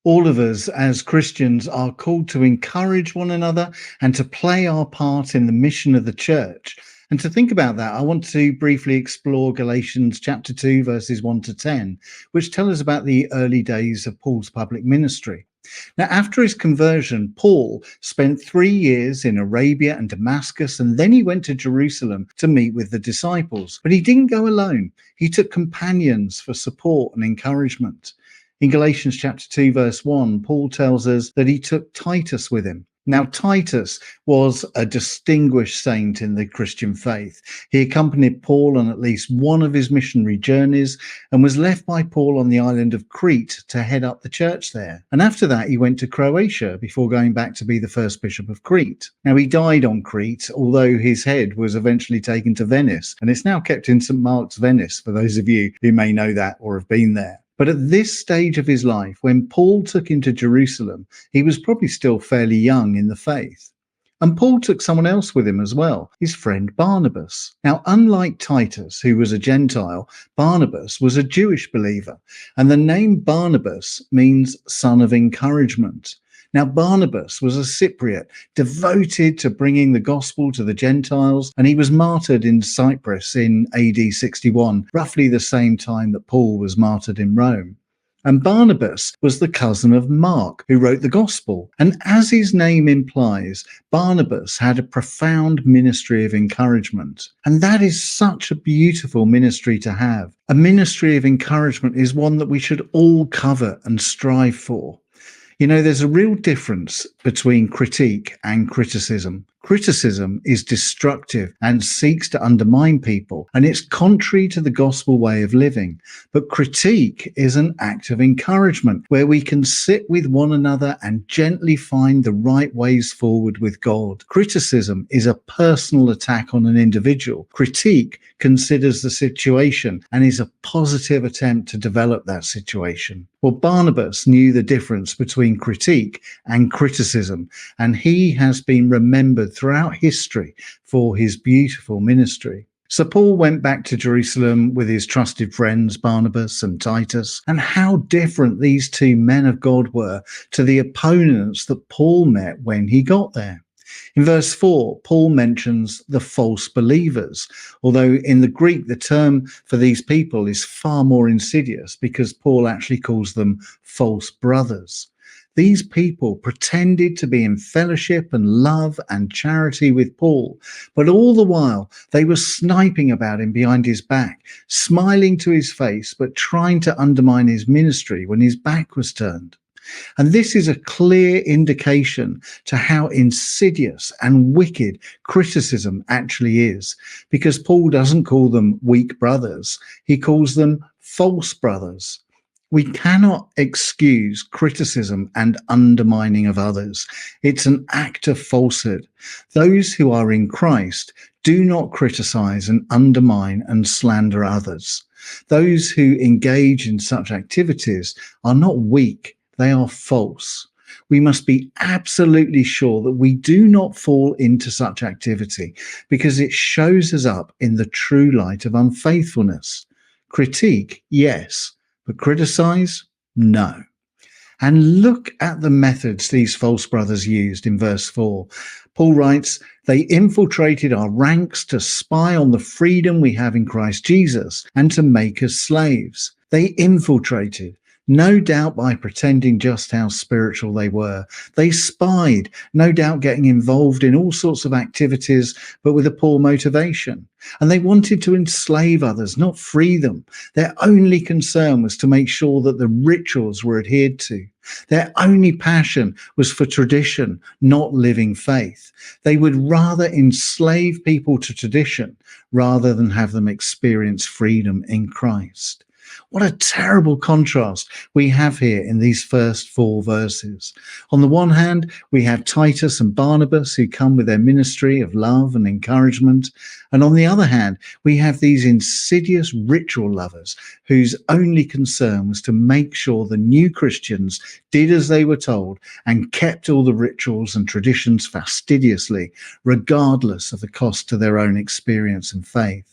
All of us as Christians are called to encourage one another and to play our part in the mission of the church. And to think about that, I want to briefly explore Galatians chapter 2, verses 1 to 10, which tell us about the early days of Paul's public ministry. Now, after his conversion, Paul spent 3 years in Arabia and Damascus, and then he went to Jerusalem to meet with the disciples. But he didn't go alone. He took companions for support and encouragement. In Galatians chapter 2, verse 1, Paul tells us that he took Titus with him. Now, Titus was a distinguished saint in the Christian faith. He accompanied Paul on at least one of his missionary journeys and was left by Paul on the island of Crete to head up the church there. And after that, he went to Croatia before going back to be the first bishop of Crete. Now, he died on Crete, although his head was eventually taken to Venice, and it's now kept in St. Mark's, Venice, for those of you who may know that or have been there. But at this stage of his life, when Paul took him to Jerusalem, he was probably still fairly young in the faith. And Paul took someone else with him as well, his friend Barnabas. Now, unlike Titus, who was a Gentile, Barnabas was a Jewish believer. And the name Barnabas means son of encouragement. Now, Barnabas was a Cypriot, devoted to bringing the gospel to the Gentiles, and he was martyred in Cyprus in AD 61, roughly the same time that Paul was martyred in Rome. And Barnabas was the cousin of Mark, who wrote the gospel. And as his name implies, Barnabas had a profound ministry of encouragement. And that is such a beautiful ministry to have. A ministry of encouragement is one that we should all covet and strive for. You know, there's a real difference between critique and criticism. Criticism is destructive and seeks to undermine people, and it's contrary to the gospel way of living. But critique is an act of encouragement where we can sit with one another and gently find the right ways forward with God. Criticism is a personal attack on an individual. Critique considers the situation and is a positive attempt to develop that situation. Well, Barnabas knew the difference between critique and criticism, and he has been remembered throughout history for his beautiful ministry. So Paul went back to Jerusalem with his trusted friends Barnabas and Titus, and how different these two men of God were to the opponents that Paul met when he got there. In verse 4, Paul mentions the false believers, although in the Greek the term for these people is far more insidious because Paul actually calls them false brothers. These people pretended to be in fellowship and love and charity with Paul, but all the while they were sniping about him behind his back, smiling to his face, but trying to undermine his ministry when his back was turned. And this is a clear indication to how insidious and wicked criticism actually is, because Paul doesn't call them weak brothers, he calls them false brothers. We cannot excuse criticism and undermining of others. It's an act of falsehood. Those who are in Christ do not criticize and undermine and slander others. Those who engage in such activities are not weak, they are false. We must be absolutely sure that we do not fall into such activity because it shows us up in the true light of unfaithfulness. Critique, yes. But criticize? No. And look at the methods these false brothers used in verse 4. Paul writes, they infiltrated our ranks to spy on the freedom we have in Christ Jesus and to make us slaves. They infiltrated, no doubt by pretending just how spiritual they were. They spied, no doubt getting involved in all sorts of activities, but with a poor motivation. And they wanted to enslave others, not free them. Their only concern was to make sure that the rituals were adhered to. Their only passion was for tradition, not living faith. They would rather enslave people to tradition rather than have them experience freedom in Christ. What a terrible contrast we have here in these first 4 verses. On the one hand, we have Titus and Barnabas who come with their ministry of love and encouragement. And on the other hand, we have these insidious ritual lovers whose only concern was to make sure the new Christians did as they were told and kept all the rituals and traditions fastidiously, regardless of the cost to their own experience and faith.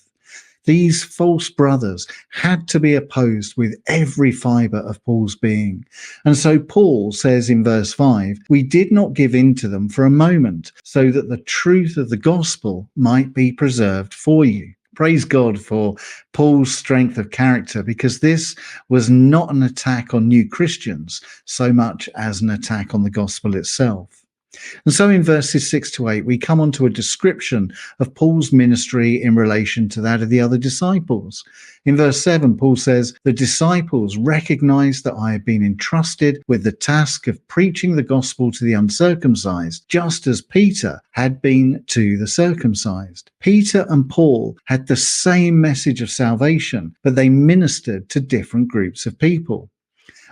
These false brothers had to be opposed with every fibre of Paul's being. And so Paul says in verse 5, "We did not give in to them for a moment, so that the truth of the gospel might be preserved for you." Praise God for Paul's strength of character, because this was not an attack on new Christians so much as an attack on the gospel itself. And so in verses 6 to 8, we come on to a description of Paul's ministry in relation to that of the other disciples. In verse 7, Paul says, "The disciples recognized that I had been entrusted with the task of preaching the gospel to the uncircumcised, just as Peter had been to the circumcised." Peter and Paul had the same message of salvation, but they ministered to different groups of people.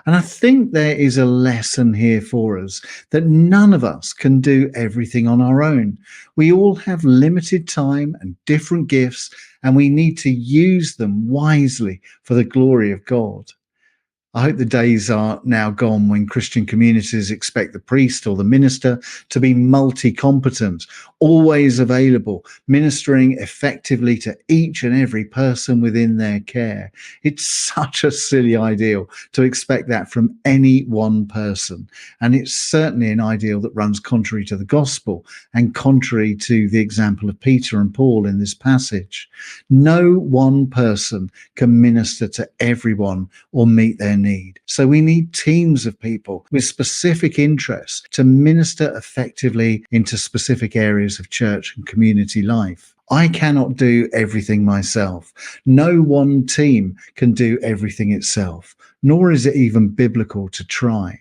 And I think there is a lesson here for us that none of us can do everything on our own. We all have limited time and different gifts, and we need to use them wisely for the glory of God. I hope the days are now gone when Christian communities expect the priest or the minister to be multi-competent, always available, ministering effectively to each and every person within their care. It's such a silly ideal to expect that from any one person. And it's certainly an ideal that runs contrary to the gospel and contrary to the example of Peter and Paul in this passage. No one person can minister to everyone or meet their need. So we need teams of people with specific interests to minister effectively into specific areas of church and community life. I cannot do everything myself. No one team can do everything itself, nor is it even biblical to try.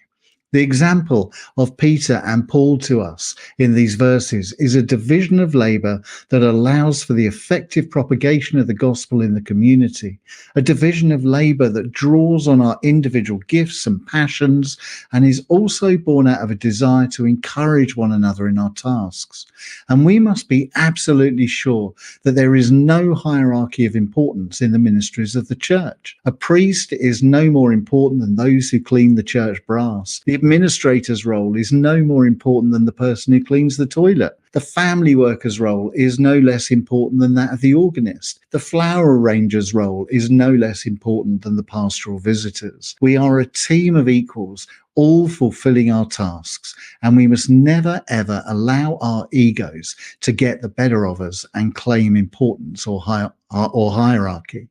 The example of Peter and Paul to us in these verses is a division of labor that allows for the effective propagation of the gospel in the community, a division of labor that draws on our individual gifts and passions and is also born out of a desire to encourage one another in our tasks. And we must be absolutely sure that there is no hierarchy of importance in the ministries of the church. A priest is no more important than those who clean the church brass. The administrator's role is no more important than the person who cleans the toilet. The family worker's role is no less important than that of the organist. The flower arranger's role is no less important than the pastoral visitors. We are a team of equals, all fulfilling our tasks, and we must never ever allow our egos to get the better of us and claim importance or hierarchy.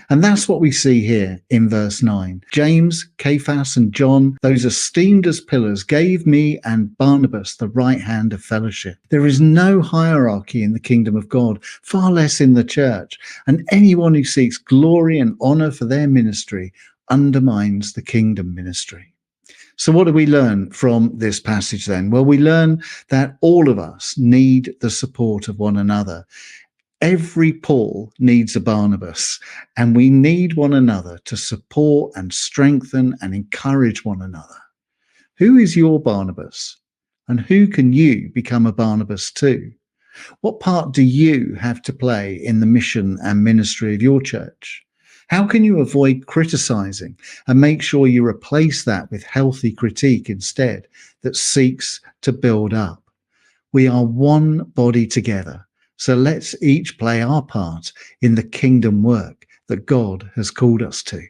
And that's what we see here in verse 9. "James, Cephas, and John, those esteemed as pillars, gave me and Barnabas the right hand of fellowship." There is no hierarchy in the kingdom of God, far less in the church. And anyone who seeks glory and honor for their ministry undermines the kingdom ministry. So what do we learn from this passage then? Well, we learn that all of us need the support of one another. Every Paul needs a Barnabas, and we need one another to support and strengthen and encourage one another. Who is your Barnabas? And who can you become a Barnabas to? What part do you have to play in the mission and ministry of your church? How can you avoid criticizing and make sure you replace that with healthy critique instead that seeks to build up? We are one body together. So let's each play our part in the kingdom work that God has called us to.